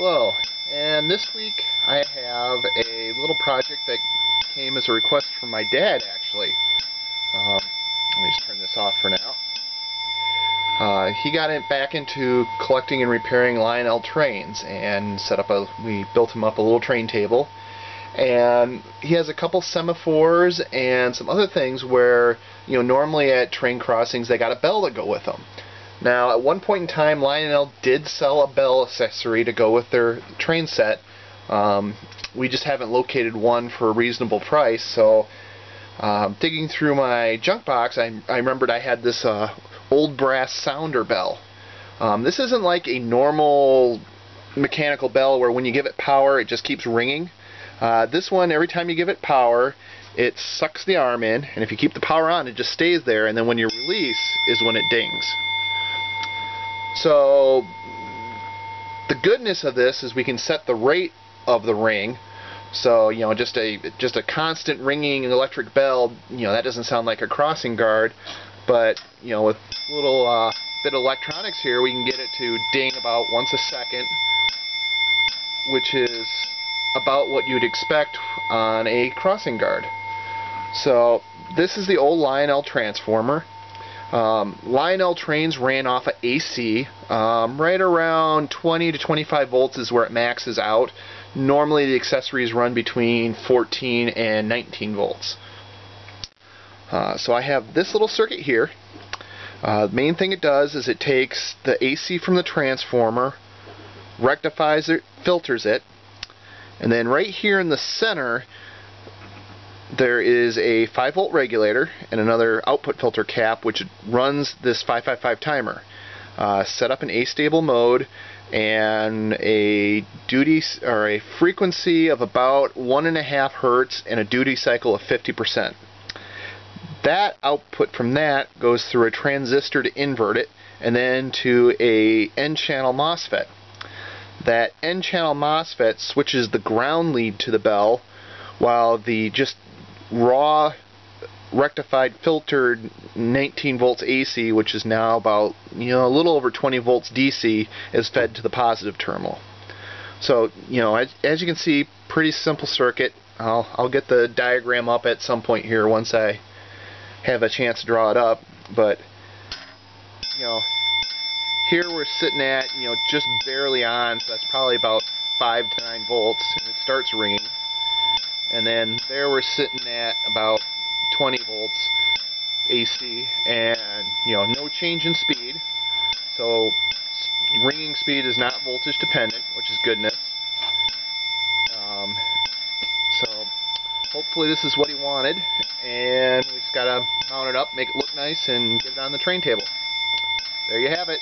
Hello, and this week I have a little project that came as a request from my dad, actually. Let me just turn this off for now. He got back into collecting and repairing Lionel trains, and we built him up a little train table. And he has a couple semaphores and some other things where, normally at train crossings they got a bell to go with them. Now, at one point in time, Lionel did sell a bell accessory to go with their train set. We just haven't located one for a reasonable price, so digging through my junk box, I remembered I had this old brass sounder bell. This isn't like a normal mechanical bell where when you give it power it just keeps ringing. This one, every time you give it power, it sucks the arm in, and if you keep the power on, it just stays there, and then when you release is when it dings. So the goodness of this is we can set the rate of the ring. So just a constant ringing electric bell, that doesn't sound like a crossing guard, but with a little bit of electronics here, we can get it to ding about once a second, which is about what you'd expect on a crossing guard. So this is the old Lionel transformer. Lionel trains ran off of AC. Right around 20 to 25 volts is where it maxes out. Normally the accessories run between 14 and 19 volts. So I have this little circuit here. The main thing it does is it takes the AC from the transformer, rectifies it, filters it, and then right here in the center there is a 5-volt regulator and another output filter cap which runs this 555 timer. Set up in A-stable mode and a frequency of about 1.5 Hertz and a duty cycle of 50%. That output from that goes through a transistor to invert it, and then to a N-channel MOSFET. That N-channel MOSFET switches the ground lead to the bell, while the just raw rectified filtered 19 volts AC, which is now about a little over 20 volts DC, is fed to the positive terminal. So as you can see, pretty simple circuit. I'll get the diagram up at some point here once I have a chance to draw it up, but here we're sitting at just barely on, so that's probably about 5 to 9 volts, and it starts ringing. And then there we're sitting at about 20 volts AC, and no change in speed. So ringing speed is not voltage dependent, which is goodness. So hopefully this is what he wanted, and we just gotta mount it up, make it look nice, and get it on the train table. There you have it.